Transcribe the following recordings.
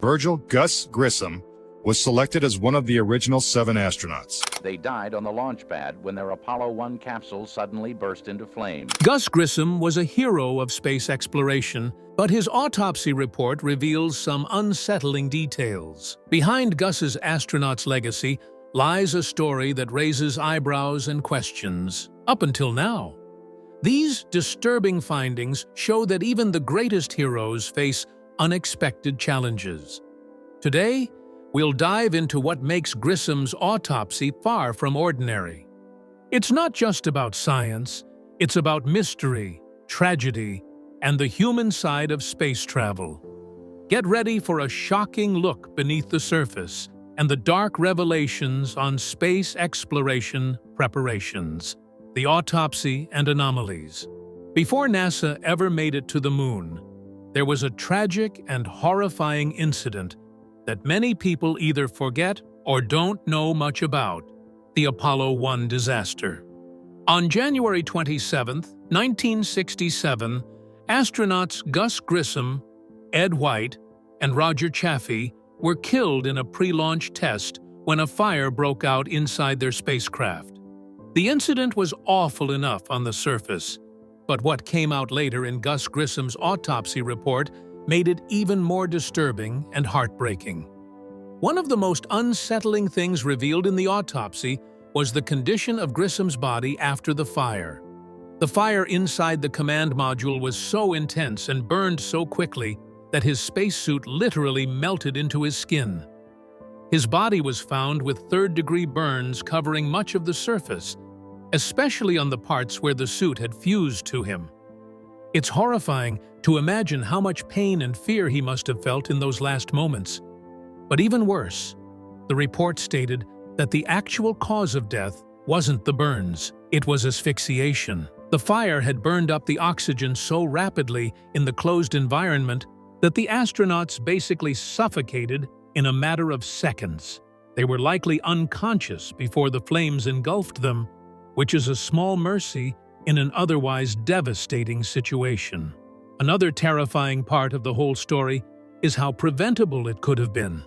Virgil Gus Grissom was selected as one of the original 7 astronauts. They died on the launch pad when their Apollo 1 capsule suddenly burst into flames. Gus Grissom was a hero of space exploration, but his autopsy report reveals some unsettling details. Behind Gus's astronaut's legacy lies a story that raises eyebrows and questions. Up until now, these disturbing findings show that even the greatest heroes face unexpected challenges. Today, we'll dive into what makes Grissom's autopsy far from ordinary. It's not just about science, it's about mystery, tragedy, and the human side of space travel. Get ready for a shocking look beneath the surface and the dark revelations on space exploration preparations, the autopsy and anomalies. Before NASA ever made it to the moon, there was a tragic and horrifying incident that many people either forget or don't know much about: the Apollo 1 disaster. On January 27, 1967, astronauts Gus Grissom, Ed White, and Roger Chaffee were killed in a pre-launch test when a fire broke out inside their spacecraft. The incident was awful enough on the surface, but what came out later in Gus Grissom's autopsy report made it even more disturbing and heartbreaking. One of the most unsettling things revealed in the autopsy was the condition of Grissom's body after the fire. The fire inside the command module was so intense and burned so quickly that his spacesuit literally melted into his skin. His body was found with third-degree burns covering much of the surface, especially on the parts where the suit had fused to him. It's horrifying to imagine how much pain and fear he must have felt in those last moments. But even worse, the report stated that the actual cause of death wasn't the burns, it was asphyxiation. The fire had burned up the oxygen so rapidly in the closed environment that the astronauts basically suffocated in a matter of seconds. They were likely unconscious before the flames engulfed them, which is a small mercy in an otherwise devastating situation. Another terrifying part of the whole story is how preventable it could have been.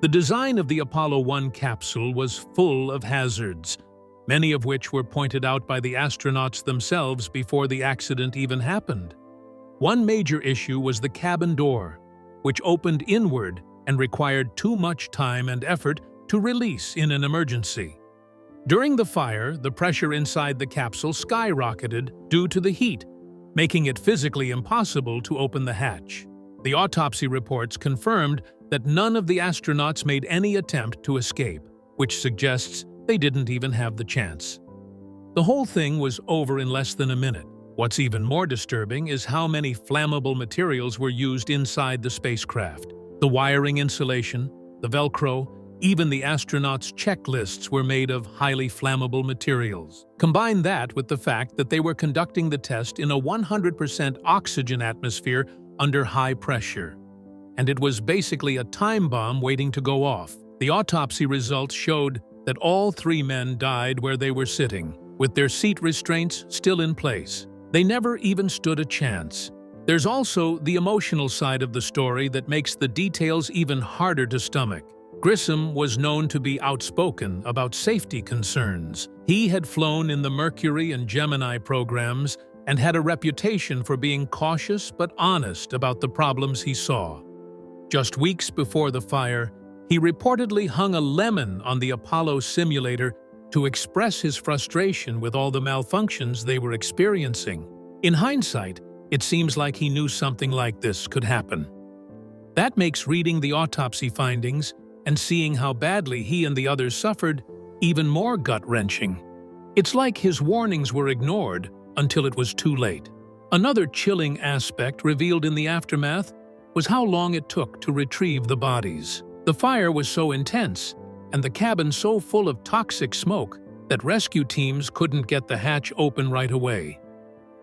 The design of the Apollo 1 capsule was full of hazards, many of which were pointed out by the astronauts themselves before the accident even happened. One major issue was the cabin door, which opened inward and required too much time and effort to release in an emergency. During the fire, the pressure inside the capsule skyrocketed due to the heat, making it physically impossible to open the hatch. The autopsy reports confirmed that none of the astronauts made any attempt to escape, which suggests they didn't even have the chance. The whole thing was over in less than a minute. What's even more disturbing is how many flammable materials were used inside the spacecraft. The wiring insulation, the Velcro, even the astronauts' checklists were made of highly flammable materials. Combine that with the fact that they were conducting the test in a 100% oxygen atmosphere under high pressure, and it was basically a time bomb waiting to go off. The autopsy results showed that all 3 men died where they were sitting, with their seat restraints still in place. They never even stood a chance. There's also the emotional side of the story that makes the details even harder to stomach. Grissom was known to be outspoken about safety concerns. He had flown in the Mercury and Gemini programs and had a reputation for being cautious but honest about the problems he saw. Just weeks before the fire, he reportedly hung a lemon on the Apollo simulator to express his frustration with all the malfunctions they were experiencing. In hindsight, it seems like he knew something like this could happen. That makes reading the autopsy findings and seeing how badly he and the others suffered even more gut-wrenching. It's like his warnings were ignored until it was too late. Another chilling aspect revealed in the aftermath was how long it took to retrieve the bodies. The fire was so intense and the cabin so full of toxic smoke that rescue teams couldn't get the hatch open right away.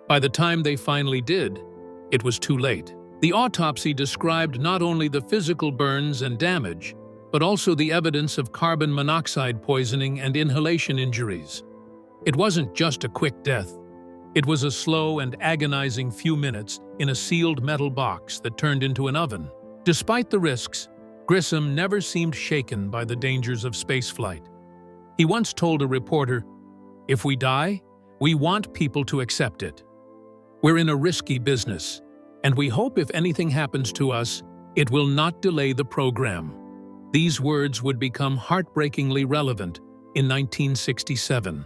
By the time they finally did, it was too late. The autopsy described not only the physical burns and damage, but also the evidence of carbon monoxide poisoning and inhalation injuries. It wasn't just a quick death. It was a slow and agonizing few minutes in a sealed metal box that turned into an oven. Despite the risks, Grissom never seemed shaken by the dangers of spaceflight. He once told a reporter, "If we die, we want people to accept it. We're in a risky business, and we hope if anything happens to us, it will not delay the program." These words would become heartbreakingly relevant in 1967.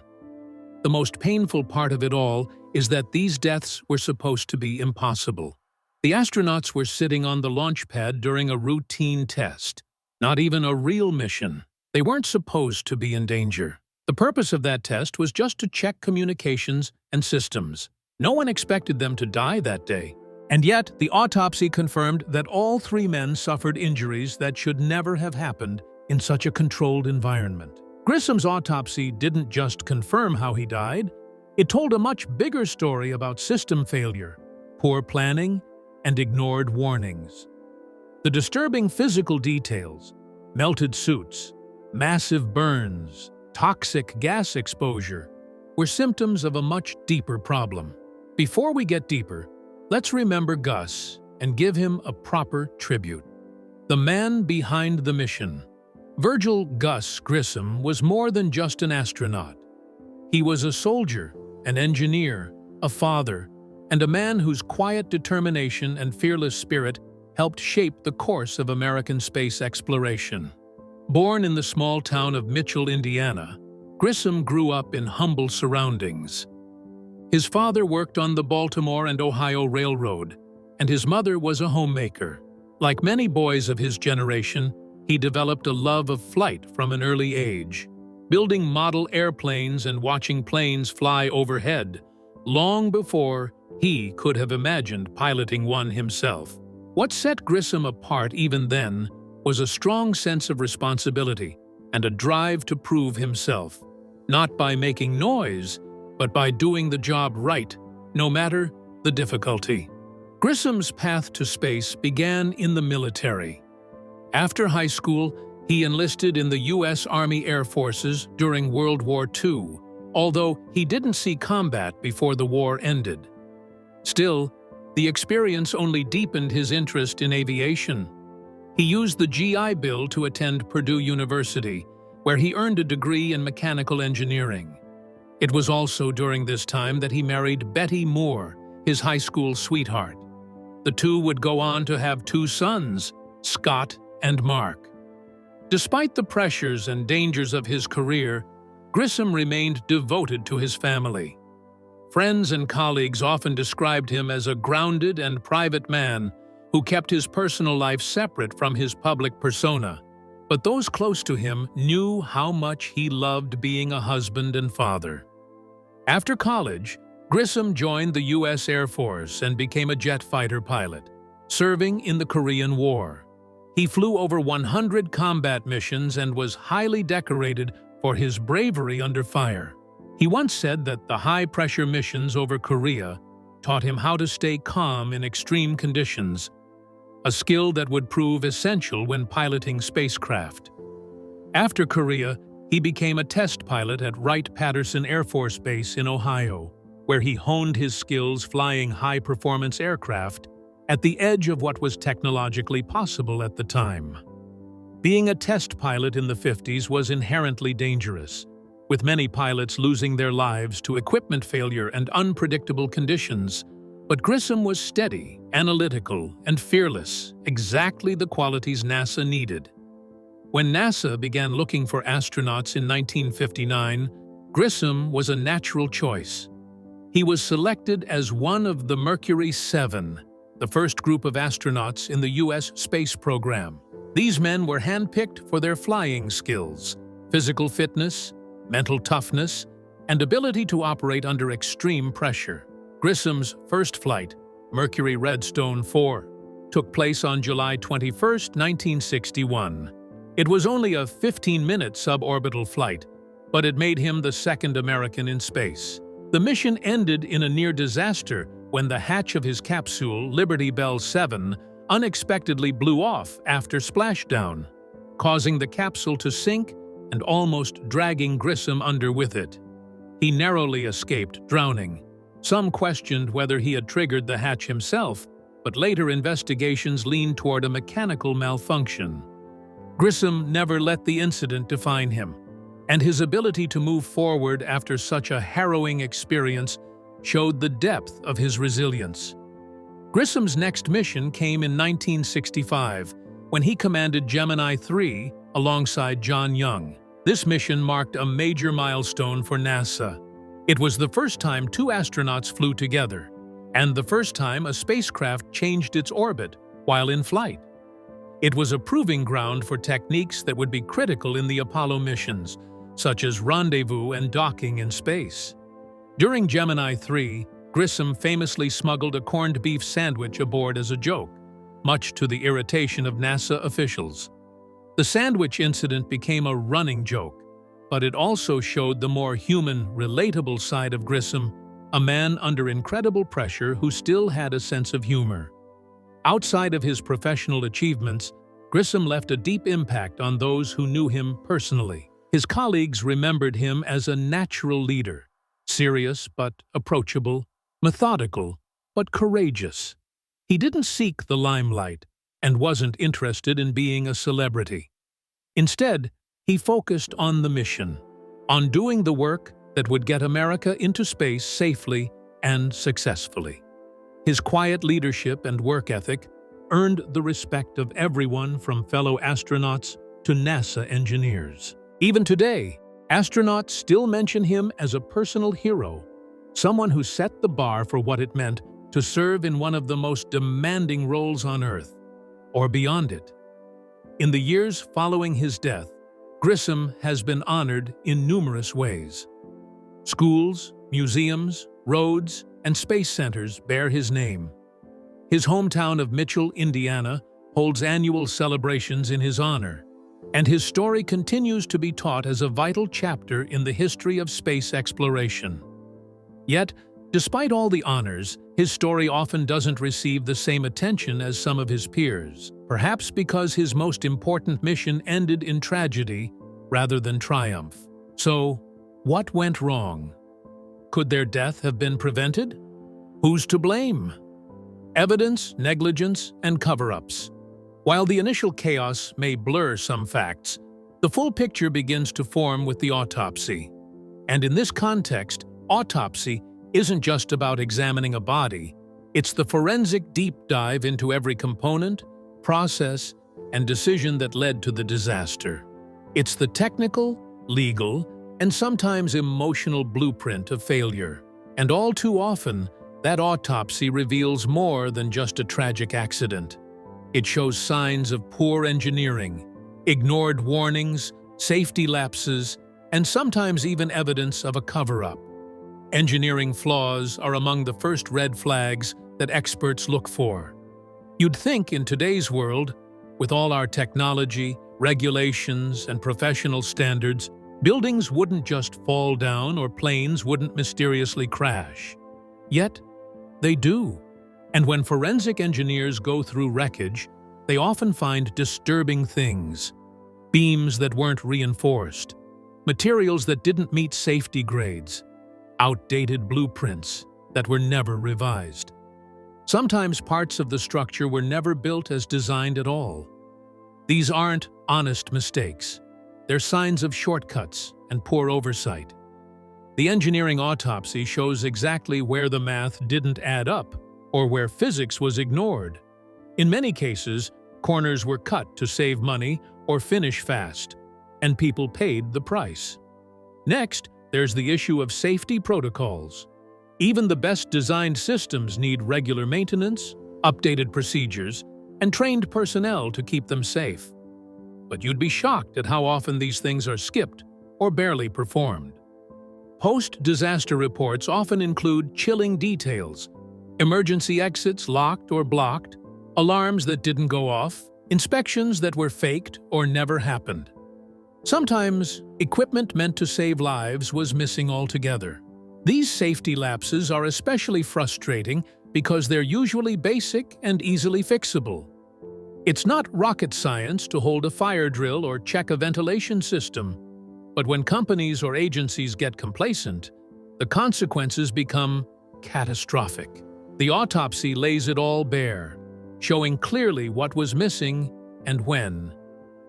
The most painful part of it all is that these deaths were supposed to be impossible. The astronauts were sitting on the launch pad during a routine test, not even a real mission. They weren't supposed to be in danger. The purpose of that test was just to check communications and systems. No one expected them to die that day. And yet, the autopsy confirmed that all three men suffered injuries that should never have happened in such a controlled environment. Grissom's autopsy didn't just confirm how he died, it told a much bigger story about system failure, poor planning, and ignored warnings. The disturbing physical details, melted suits, massive burns, toxic gas exposure, were symptoms of a much deeper problem. Before we get deeper, let's remember Gus and give him a proper tribute. The man behind the mission. Virgil Gus Grissom was more than just an astronaut. He was a soldier, an engineer, a father, and a man whose quiet determination and fearless spirit helped shape the course of American space exploration. Born in the small town of Mitchell, Indiana, Grissom grew up in humble surroundings. His father worked on the Baltimore and Ohio Railroad, and his mother was a homemaker. Like many boys of his generation, he developed a love of flight from an early age, building model airplanes and watching planes fly overhead, long before he could have imagined piloting one himself. What set Grissom apart even then was a strong sense of responsibility and a drive to prove himself, not by making noise, but by doing the job right, no matter the difficulty. Grissom's path to space began in the military. After high school, he enlisted in the U.S. Army Air Forces during World War II, although he didn't see combat before the war ended. Still, the experience only deepened his interest in aviation. He used the GI Bill to attend Purdue University, where he earned a degree in mechanical engineering. It was also during this time that he married Betty Moore, his high school sweetheart. The two would go on to have two sons, Scott and Mark. Despite the pressures and dangers of his career, Grissom remained devoted to his family. Friends and colleagues often described him as a grounded and private man who kept his personal life separate from his public persona. But those close to him knew how much he loved being a husband and father. After college, Grissom joined the U.S. Air Force and became a jet fighter pilot, serving in the Korean War. He flew over 100 combat missions and was highly decorated for his bravery under fire. He once said that the high-pressure missions over Korea taught him how to stay calm in extreme conditions, a skill that would prove essential when piloting spacecraft. After Korea, he became a test pilot at Wright-Patterson Air Force Base in Ohio, where he honed his skills flying high-performance aircraft at the edge of what was technologically possible at the time. Being a test pilot in the 50s was inherently dangerous, with many pilots losing their lives to equipment failure and unpredictable conditions. But Grissom was steady, analytical, and fearless, exactly the qualities NASA needed. When NASA began looking for astronauts in 1959, Grissom was a natural choice. He was selected as one of the Mercury 7, the first group of astronauts in the U.S. space program. These men were handpicked for their flying skills, physical fitness, mental toughness, and ability to operate under extreme pressure. Grissom's first flight, Mercury Redstone 4, took place on July 21, 1961. It was only a 15-minute suborbital flight, but it made him the second American in space. The mission ended in a near disaster when the hatch of his capsule, Liberty Bell 7, unexpectedly blew off after splashdown, causing the capsule to sink and almost dragging Grissom under with it. He narrowly escaped drowning. Some questioned whether he had triggered the hatch himself, but later investigations leaned toward a mechanical malfunction. Grissom never let the incident define him, and his ability to move forward after such a harrowing experience showed the depth of his resilience. Grissom's next mission came in 1965, when he commanded Gemini 3 alongside John Young. This mission marked a major milestone for NASA. It was the first time two astronauts flew together, and the first time a spacecraft changed its orbit while in flight. It was a proving ground for techniques that would be critical in the Apollo missions, such as rendezvous and docking in space. During Gemini 3, Grissom famously smuggled a corned beef sandwich aboard as a joke, much to the irritation of NASA officials. The sandwich incident became a running joke, but it also showed the more human, relatable side of Grissom, a man under incredible pressure who still had a sense of humor. Outside of his professional achievements, Grissom left a deep impact on those who knew him personally. His colleagues remembered him as a natural leader, serious but approachable, methodical but courageous. He didn't seek the limelight and wasn't interested in being a celebrity. Instead, he focused on the mission, on doing the work that would get America into space safely and successfully. His quiet leadership and work ethic earned the respect of everyone from fellow astronauts to NASA engineers. Even today, astronauts still mention him as a personal hero, someone who set the bar for what it meant to serve in one of the most demanding roles on Earth, or beyond it. In the years following his death, Grissom has been honored in numerous ways. Schools, museums, roads, and space centers bear his name. His hometown of Mitchell, Indiana, holds annual celebrations in his honor, and his story continues to be taught as a vital chapter in the history of space exploration. Yet, despite all the honors, his story often doesn't receive the same attention as some of his peers, perhaps because his most important mission ended in tragedy rather than triumph. So, what went wrong? Could their death have been prevented? Who's to blame? Evidence, negligence, and cover-ups. While the initial chaos may blur some facts, the full picture begins to form with the autopsy. And in this context, autopsy isn't just about examining a body. It's the forensic deep dive into every component, process, and decision that led to the disaster. It's the technical, legal, and sometimes emotional blueprint of failure. And all too often, that autopsy reveals more than just a tragic accident. It shows signs of poor engineering, ignored warnings, safety lapses, and sometimes even evidence of a cover-up. Engineering flaws are among the first red flags that experts look for. You'd think in today's world, with all our technology, regulations, and professional standards, buildings wouldn't just fall down or planes wouldn't mysteriously crash. Yet, they do. And when forensic engineers go through wreckage, they often find disturbing things. Beams that weren't reinforced, materials that didn't meet safety grades, outdated blueprints that were never revised. Sometimes parts of the structure were never built as designed at all. These aren't honest mistakes. They're signs of shortcuts and poor oversight. The engineering autopsy shows exactly where the math didn't add up or where physics was ignored. In many cases, corners were cut to save money or finish fast, and people paid the price. Next, there's the issue of safety protocols. Even the best designed systems need regular maintenance, updated procedures, and trained personnel to keep them safe. But you'd be shocked at how often these things are skipped or barely performed. Post-disaster reports often include chilling details: emergency exits locked or blocked, alarms that didn't go off, inspections that were faked or never happened. Sometimes, equipment meant to save lives was missing altogether. These safety lapses are especially frustrating because they're usually basic and easily fixable. It's not rocket science to hold a fire drill or check a ventilation system, but when companies or agencies get complacent, the consequences become catastrophic. The autopsy lays it all bare, showing clearly what was missing and when.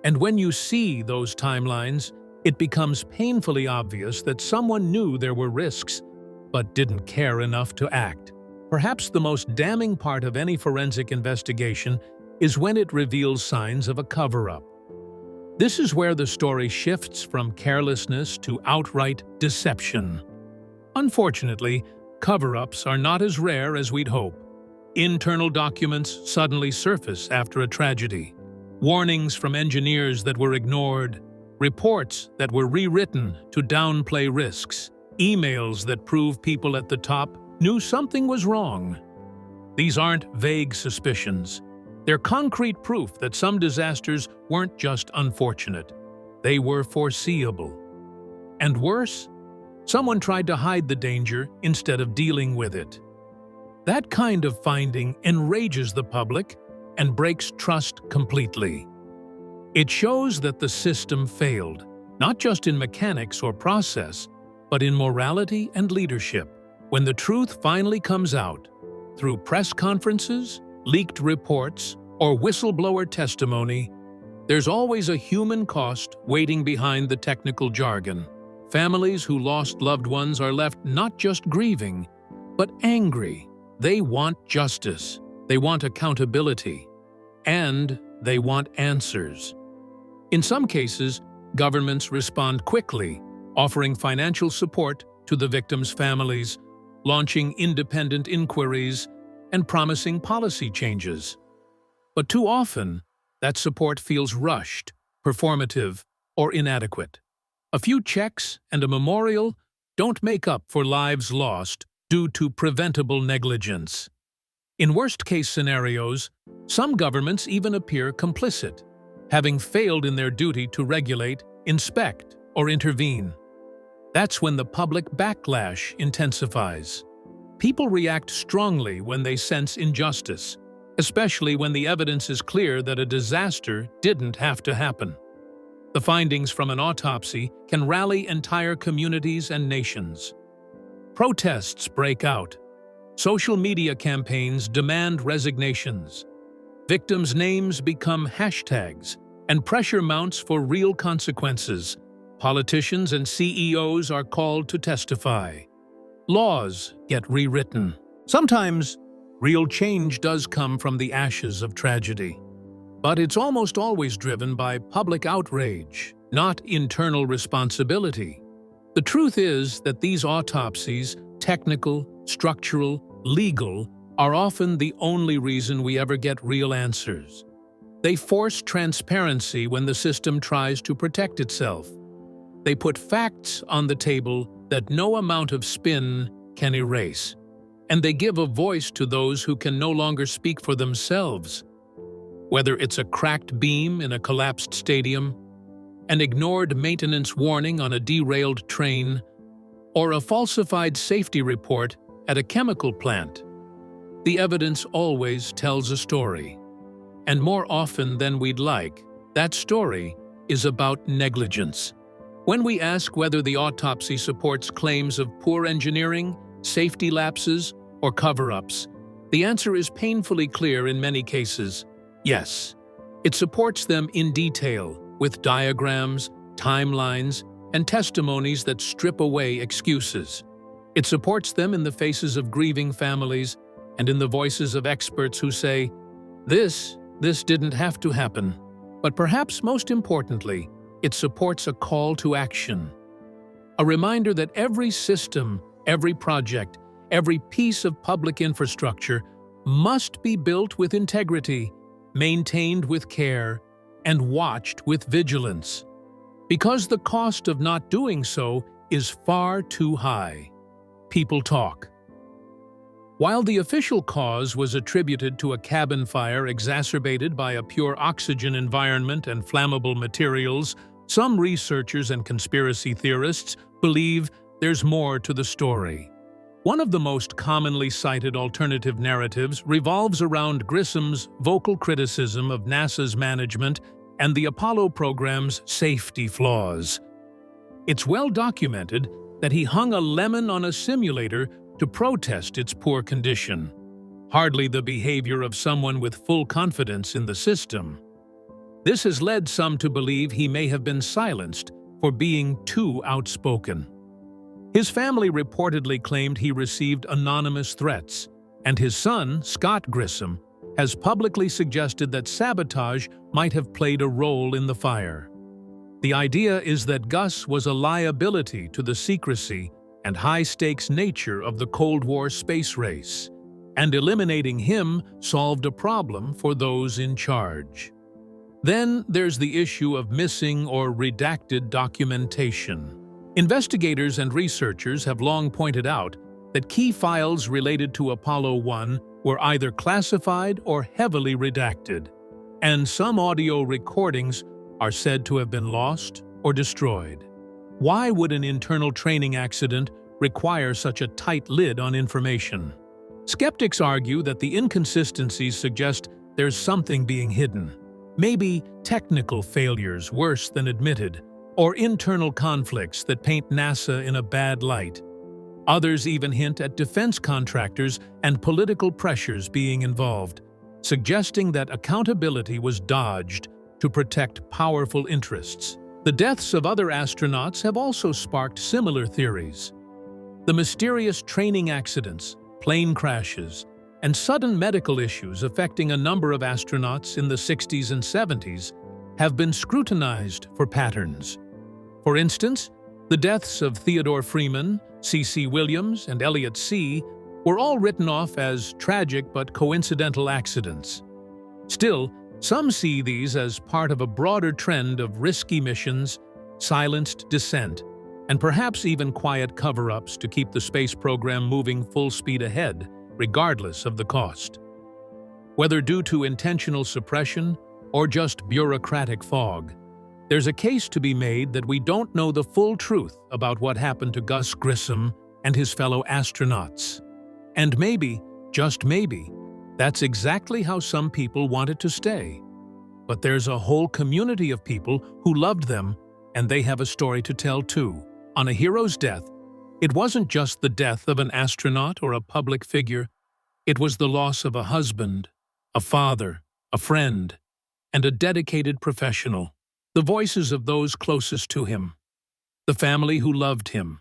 And when you see those timelines, it becomes painfully obvious that someone knew there were risks, but didn't care enough to act. Perhaps the most damning part of any forensic investigation is when it reveals signs of a cover-up. This is where the story shifts from carelessness to outright deception. Unfortunately, cover-ups are not as rare as we'd hope. Internal documents suddenly surface after a tragedy. Warnings from engineers that were ignored, reports that were rewritten to downplay risks, emails that prove people at the top knew something was wrong. These aren't vague suspicions. They're concrete proof that some disasters weren't just unfortunate. They were foreseeable. And worse, someone tried to hide the danger instead of dealing with it. That kind of finding enrages the public and breaks trust completely. It shows that the system failed, not just in mechanics or process, but in morality and leadership. When the truth finally comes out, through press conferences, leaked reports, or whistleblower testimony, there's always a human cost waiting behind the technical jargon. Families who lost loved ones are left not just grieving, but angry. They want justice, they want accountability, and they want answers. In some cases, governments respond quickly, offering financial support to the victims' families, launching independent inquiries, and promising policy changes. But too often, that support feels rushed, performative, or inadequate. A few checks and a memorial don't make up for lives lost due to preventable negligence. In worst-case scenarios, some governments even appear complicit, having failed in their duty to regulate, inspect, or intervene. That's when the public backlash intensifies. People react strongly when they sense injustice, especially when the evidence is clear that a disaster didn't have to happen. The findings from an autopsy can rally entire communities and nations. Protests break out. Social media campaigns demand resignations. Victims' names become hashtags, and pressure mounts for real consequences. Politicians and CEOs are called to testify. Laws get rewritten. Sometimes, real change does come from the ashes of tragedy. But it's almost always driven by public outrage, not internal responsibility. The truth is that these autopsies, technical, structural, legal, are often the only reason we ever get real answers. They force transparency when the system tries to protect itself. They put facts on the table that no amount of spin can erase. And they give a voice to those who can no longer speak for themselves. Whether it's a cracked beam in a collapsed stadium, an ignored maintenance warning on a derailed train, or a falsified safety report at a chemical plant, the evidence always tells a story. And more often than we'd like, that story is about negligence. When we ask whether the autopsy supports claims of poor engineering, safety lapses, or cover-ups, the answer is painfully clear in many cases. Yes, it supports them in detail, with diagrams, timelines, and testimonies that strip away excuses. It supports them in the faces of grieving families and in the voices of experts who say, this didn't have to happen. But perhaps most importantly, it supports a call to action. A reminder that every system, every project, every piece of public infrastructure must be built with integrity, maintained with care, and watched with vigilance. Because the cost of not doing so is far too high. People talk. While the official cause was attributed to a cabin fire exacerbated by a pure oxygen environment and flammable materials, some researchers and conspiracy theorists believe there's more to the story. One of the most commonly cited alternative narratives revolves around Grissom's vocal criticism of NASA's management and the Apollo program's safety flaws. It's well documented that he hung a lemon on a simulator to protest its poor condition. hardly the behavior of someone with full confidence in the system. This has led some to believe he may have been silenced for being too outspoken. His family reportedly claimed he received anonymous threats, and his son, Scott Grissom, has publicly suggested that sabotage might have played a role in the fire. The idea is that Gus was a liability to the secrecy and high-stakes nature of the Cold War space race, and eliminating him solved a problem for those in charge. Then there's the issue of missing or redacted documentation. Investigators and researchers have long pointed out that key files related to Apollo 1 were either classified or heavily redacted, and some audio recordings are said to have been lost or destroyed. Why would an internal training accident require such a tight lid on information? Skeptics argue that the inconsistencies suggest there's something being hidden. Maybe technical failures worse than admitted, or internal conflicts that paint NASA in a bad light. Others even hint at defense contractors and political pressures being involved, suggesting that accountability was dodged to protect powerful interests. The deaths of other astronauts have also sparked similar theories. The mysterious training accidents, plane crashes, and sudden medical issues affecting a number of astronauts in the 60s and 70s have been scrutinized for patterns. For instance, the deaths of Theodore Freeman, C.C. Williams, and Elliot C. were all written off as tragic but coincidental accidents. Still, some see these as part of a broader trend of risky missions, silenced dissent, and perhaps even quiet cover-ups to keep the space program moving full speed ahead, regardless of the cost. Whether due to intentional suppression or just bureaucratic fog, there's a case to be made that we don't know the full truth about what happened to Gus Grissom and his fellow astronauts. And maybe, just maybe, that's exactly how some people wanted to stay. But there's a whole community of people who loved them, and they have a story to tell too. On a hero's death, it wasn't just the death of an astronaut or a public figure. It was the loss of a husband, a father, a friend, and a dedicated professional. The voices of those closest to him, the family who loved him,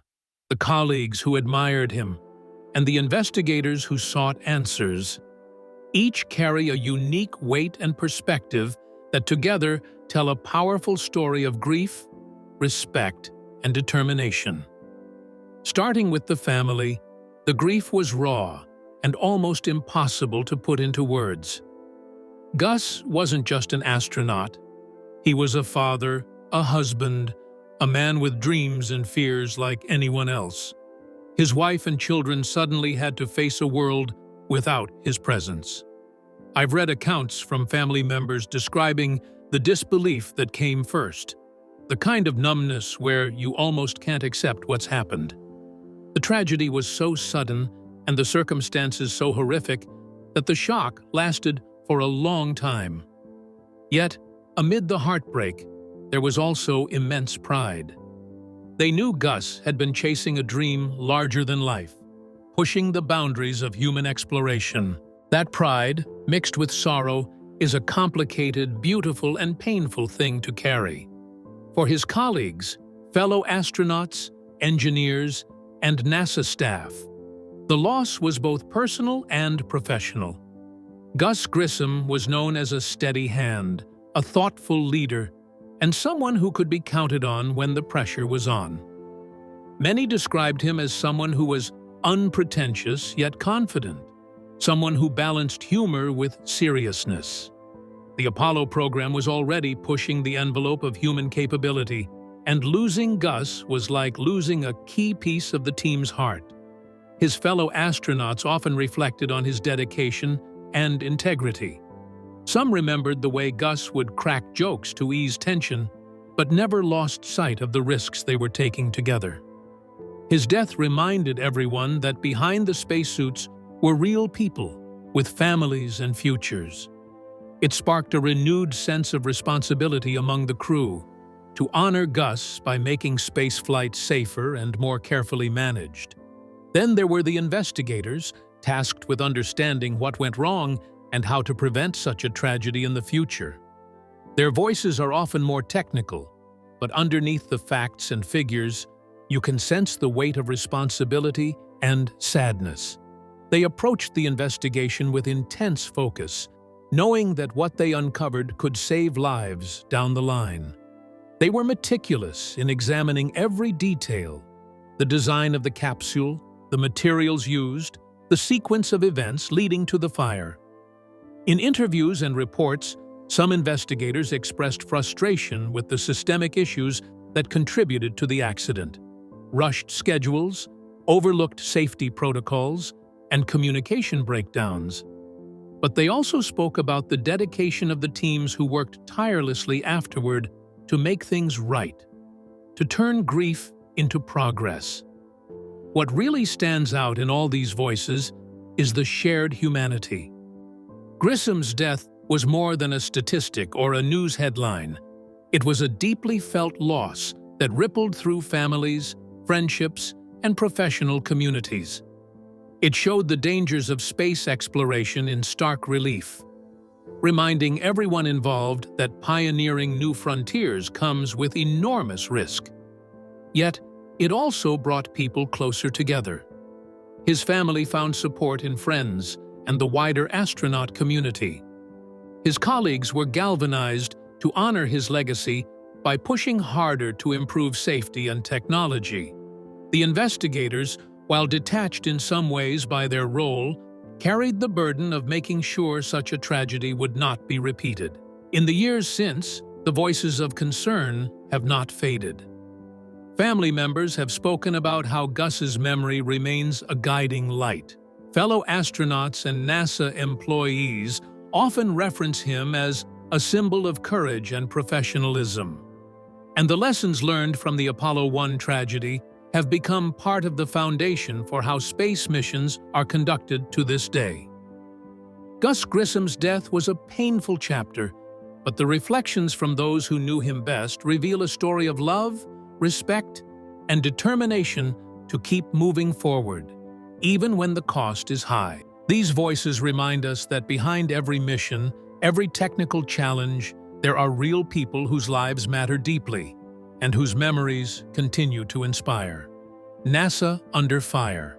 the colleagues who admired him, and the investigators who sought answers. Each carry a unique weight and perspective that together tell a powerful story of grief, respect, and determination. Starting with the family, the grief was raw and almost impossible to put into words. Gus wasn't just an astronaut. He was a father, a husband, a man with dreams and fears like anyone else. His wife and children suddenly had to face a world without his presence. I've read accounts from family members describing the disbelief that came first, the kind of numbness where you almost can't accept what's happened. The tragedy was so sudden and the circumstances so horrific that the shock lasted for a long time. Yet, amid the heartbreak, there was also immense pride. They knew Gus had been chasing a dream larger than life, pushing the boundaries of human exploration. That pride, mixed with sorrow, is a complicated, beautiful, and painful thing to carry. For his colleagues, fellow astronauts, engineers, and NASA staff, the loss was both personal and professional. Gus Grissom was known as a steady hand, a thoughtful leader, and someone who could be counted on when the pressure was on. Many described him as someone who was unpretentious yet confident, someone who balanced humor with seriousness. The Apollo program was already pushing the envelope of human capability, and losing Gus was like losing a key piece of the team's heart. His fellow astronauts often reflected on his dedication and integrity. Some remembered the way Gus would crack jokes to ease tension, but never lost sight of the risks they were taking together. His death reminded everyone that behind the spacesuits were real people with families and futures. It sparked a renewed sense of responsibility among the crew to honor Gus by making spaceflight safer and more carefully managed. Then there were the investigators, tasked with understanding what went wrong and how to prevent such a tragedy in the future. Their voices are often more technical, but underneath the facts and figures, you can sense the weight of responsibility and sadness. They approached the investigation with intense focus, knowing that what they uncovered could save lives down the line. They were meticulous in examining every detail: the design of the capsule, the materials used, the sequence of events leading to the fire. In interviews and reports, some investigators expressed frustration with the systemic issues that contributed to the accident: rushed schedules, overlooked safety protocols, and communication breakdowns. But they also spoke about the dedication of the teams who worked tirelessly afterward to make things right, to turn grief into progress. What really stands out in all these voices is the shared humanity. Grissom's death was more than a statistic or a news headline. It was a deeply felt loss that rippled through families, friendships, and professional communities. It showed the dangers of space exploration in stark relief, reminding everyone involved that pioneering new frontiers comes with enormous risk. Yet, it also brought people closer together. His family found support in friends and the wider astronaut community. His colleagues were galvanized to honor his legacy by pushing harder to improve safety and technology. The investigators, while detached in some ways by their role, carried the burden of making sure such a tragedy would not be repeated. In the years since, the voices of concern have not faded. Family members have spoken about how Gus's memory remains a guiding light. Fellow astronauts and NASA employees often reference him as a symbol of courage and professionalism. And the lessons learned from the Apollo 1 tragedy have become part of the foundation for how space missions are conducted to this day. Gus Grissom's death was a painful chapter, but the reflections from those who knew him best reveal a story of love, respect, and determination to keep moving forward, even when the cost is high. These voices remind us that behind every mission, every technical challenge, there are real people whose lives matter deeply and whose memories continue to inspire. NASA under fire.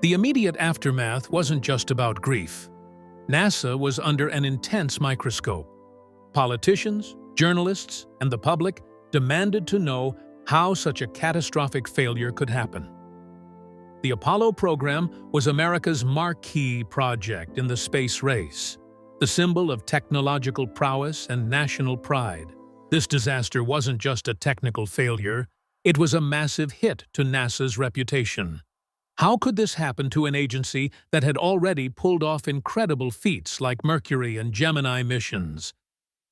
The immediate aftermath wasn't just about grief. NASA was under an intense microscope. Politicians, journalists, and the public demanded to know how such a catastrophic failure could happen. The Apollo program was America's marquee project in the space race, the symbol of technological prowess and national pride. This disaster wasn't just a technical failure, it was a massive hit to NASA's reputation. How could this happen to an agency that had already pulled off incredible feats like Mercury and Gemini missions?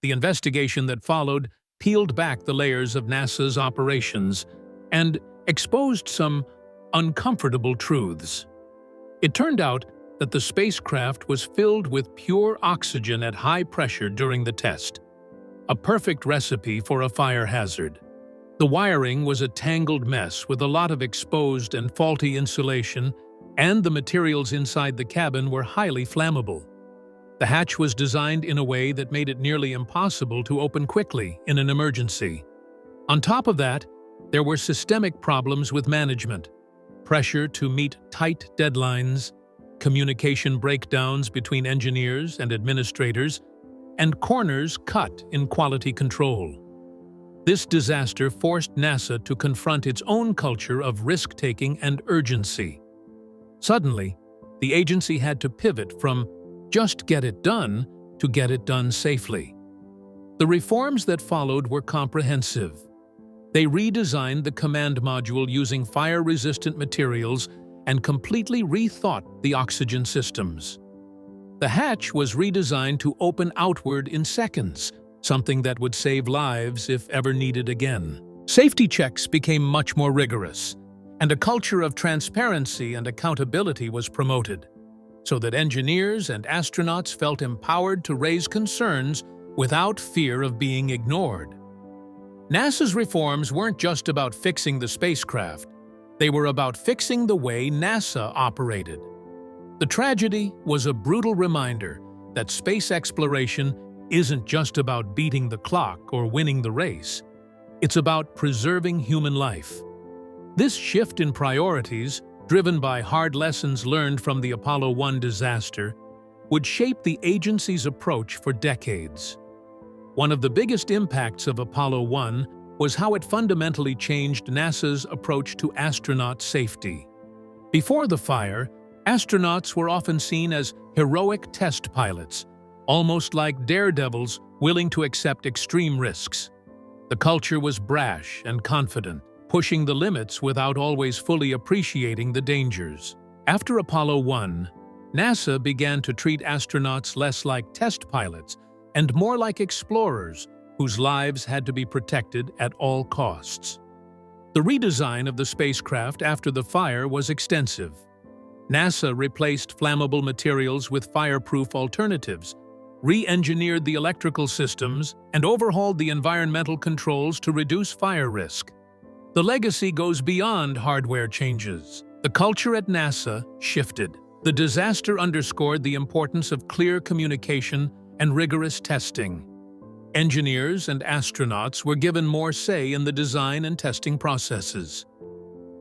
The investigation that followed peeled back the layers of NASA's operations and exposed some uncomfortable truths. It turned out that the spacecraft was filled with pure oxygen at high pressure during the test, a perfect recipe for a fire hazard. The wiring was a tangled mess with a lot of exposed and faulty insulation, and the materials inside the cabin were highly flammable. The hatch was designed in a way that made it nearly impossible to open quickly in an emergency. On top of that, there were systemic problems with management, pressure to meet tight deadlines, communication breakdowns between engineers and administrators, and corners cut in quality control. This disaster forced NASA to confront its own culture of risk-taking and urgency. Suddenly, the agency had to pivot from just get it done to get it done safely. The reforms that followed were comprehensive. They redesigned the command module using fire-resistant materials and completely rethought the oxygen systems. The hatch was redesigned to open outward in seconds, something that would save lives if ever needed again. Safety checks became much more rigorous, and a culture of transparency and accountability was promoted, so that engineers and astronauts felt empowered to raise concerns without fear of being ignored. NASA's reforms weren't just about fixing the spacecraft, they were about fixing the way NASA operated. The tragedy was a brutal reminder that space exploration isn't just about beating the clock or winning the race. It's about preserving human life. This shift in priorities, driven by hard lessons learned from the Apollo 1 disaster, would shape the agency's approach for decades. One of the biggest impacts of Apollo 1 was how it fundamentally changed NASA's approach to astronaut safety. Before the fire, astronauts were often seen as heroic test pilots, almost like daredevils willing to accept extreme risks. The culture was brash and confident, pushing the limits without always fully appreciating the dangers. After Apollo 1, NASA began to treat astronauts less like test pilots and more like explorers whose lives had to be protected at all costs. The redesign of the spacecraft after the fire was extensive. NASA replaced flammable materials with fireproof alternatives, re-engineered the electrical systems, and overhauled the environmental controls to reduce fire risk. The legacy goes beyond hardware changes. The culture at NASA shifted. The disaster underscored the importance of clear communication and rigorous testing. Engineers and astronauts were given more say in the design and testing processes.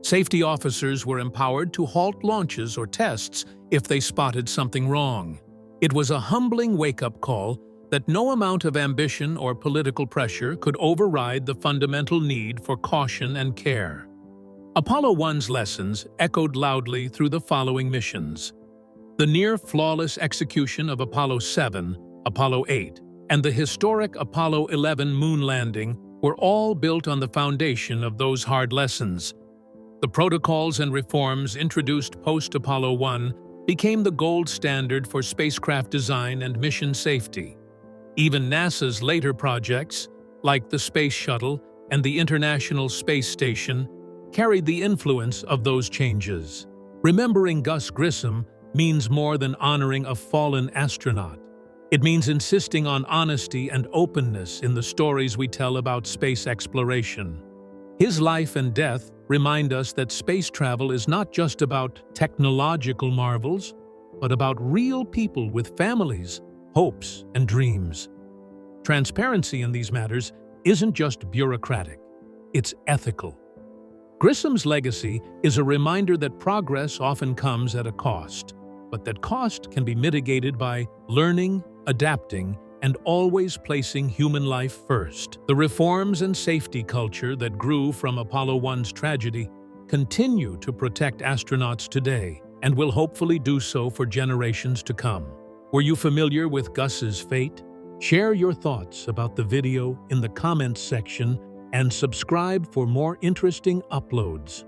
Safety officers were empowered to halt launches or tests if they spotted something wrong. It was a humbling wake-up call that no amount of ambition or political pressure could override the fundamental need for caution and care. Apollo 1's lessons echoed loudly through the following missions. The near-flawless execution of Apollo 7, Apollo 8, and the historic Apollo 11 moon landing were all built on the foundation of those hard lessons. The protocols and reforms introduced post-Apollo 1 became the gold standard for spacecraft design and mission safety. Even NASA's later projects, like the Space Shuttle and the International Space Station, carried the influence of those changes. Remembering Gus Grissom means more than honoring a fallen astronaut. It means insisting on honesty and openness in the stories we tell about space exploration. His life and death remind us that space travel is not just about technological marvels, but about real people with families, hopes, and dreams. Transparency in these matters isn't just bureaucratic, it's ethical. Grissom's legacy is a reminder that progress often comes at a cost, but that cost can be mitigated by learning, adapting, and always placing human life first. The reforms and safety culture that grew from Apollo 1's tragedy continue to protect astronauts today and will hopefully do so for generations to come. Were you familiar with Gus's fate? Share your thoughts about the video in the comments section and subscribe for more interesting uploads.